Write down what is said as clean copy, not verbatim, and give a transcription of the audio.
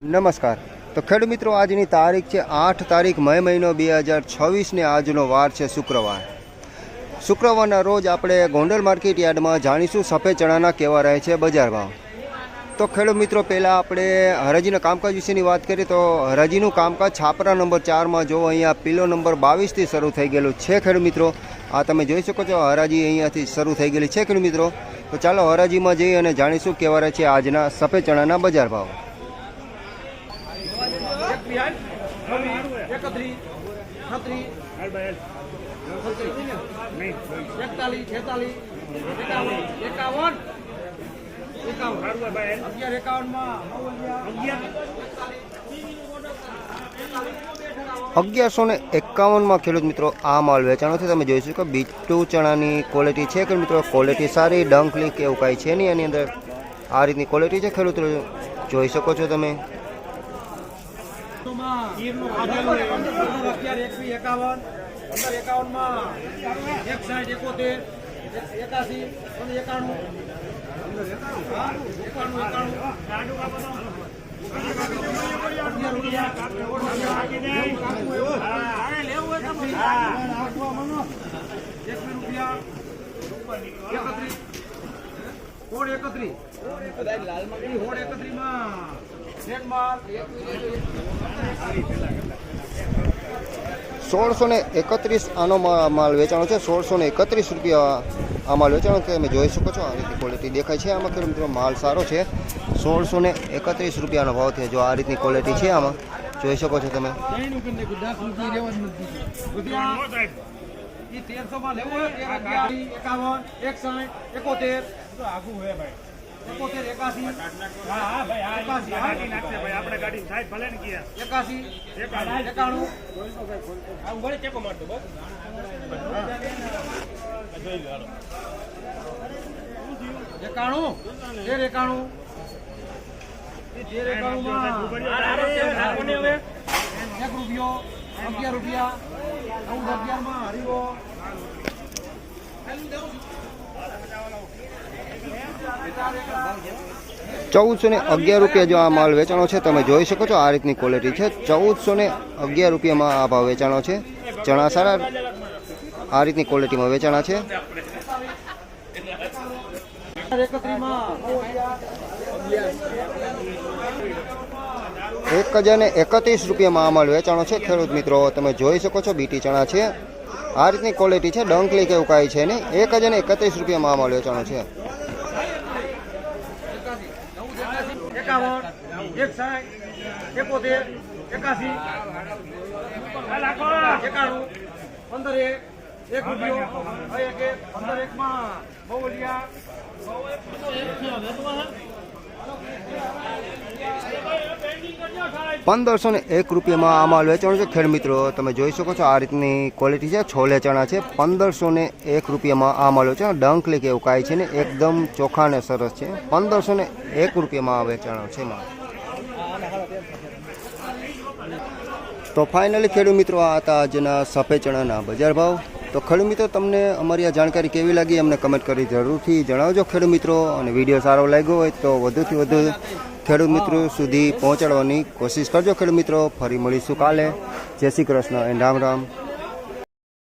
નમસ્કાર. તો ખેડૂત મિત્રો, આજની તારીખ છે 8 તારીખ મે મહિનો 2026 ને આજનો વાર છે શુક્રવાર. શુક્રવારના રોજ આપણે ગોંડલ માર્કેટ યાર્ડમાં જાણીશું સફેદ ચણાના કેવા રહે છે બજાર ભાવ. તો ખેડૂત મિત્રો, પહેલાં આપણે હરાજીના કામકાજ વિશેની વાત કરીએ તો હરાજીનું કામકાજ છાપરા નંબર 4માં જો અહીંયા પીલો નંબર 22થી શરૂ થઈ ગયેલું છે. ખેડૂત મિત્રો, આ તમે જોઈ શકો છો હરાજી અહીંયાથી શરૂ થઈ ગયેલી છે. ખેડૂત મિત્રો, તો ચાલો હરાજીમાં જઈ અને જાણીશું કેવા રહે છે આજના સફેદ ચણાના બજાર ભાવ. $1151 ખેડૂત મિત્રો આ માલ વેચાણો છે. તમે જોઈ શકો બીટુ ચણાની ક્વોલિટી છે. ખેડૂત મિત્રો, ક્વોલિટી સારી, ડંકલી કે એવું કાંઈ છે નહીં એની અંદર. આ રીતની ક્વોલિટી છે. ખેડૂત જોઈ શકો છો તમે. $1631 આનો માલ વેચાણો છે. $1631 આ માલ વેચાણો છે. તમે જોઈ શકો છો આ રીતની ક્વોલિટી દેખાય છે આમાં. ખેડૂત મિત્રો, માલ સારો છે. $1631 ભાવ છે. જો આ રીતની ક્વોલિટી છે આમાં જોઈ શકો છો તમે. $1411 જો આ માલ વેચાણો છે. તમે જોઈ શકો છો આ રીતની ક્વોલિટી છે. $1411 આ ભાવ વેચાણો છે. ચણા સારા આ રીતની ક્વોલિટીમાં વેચાણા છે. $1031 આ માલ વેચાણો છે. ખેડૂત મિત્રો, તમે જોઈ શકો છો બીટી ચણા છે. આ રીતની ક્વોલિટી છે. ડંકલી કે એવું કાંઈ છે નહીં. $1031 આ માલ વેચાણો છે. $1501 આ માલ વેચાણો છે. ખેડ મિત્રો, તમે જોઈ શકો છો આ રીતની ક્વોલિટી છે. છોલે ચણા છે. $1501 આ માલ વેચાણો. ડંકલી કે એવું કાંઈ છે ને, એકદમ ચોખ્ખા ને સરસ છે. $1501 આ વેચાણો છે માલ. તો ફાઇનલી ખેડૂત મિત્રો, આ હતા આજના સફેદ ચણાના બજાર ભાવ. તો ખેડૂત મિત્રો, તમને અમારી આ જાણકારી કેવી લાગી અમને કમેન્ટ કરી જરૂરથી જણાવજો ખેડૂત મિત્રો. અને વિડીયો સારો લાગ્યો હોય તો વધુથી વધુ ખેડૂત મિત્રો સુધી પહોંચાડવાની કોશિશ કરજો ખેડૂત મિત્રો. ફરી મળીશું કાલે. જય શ્રી કૃષ્ણ એન્ડ રામ રામ.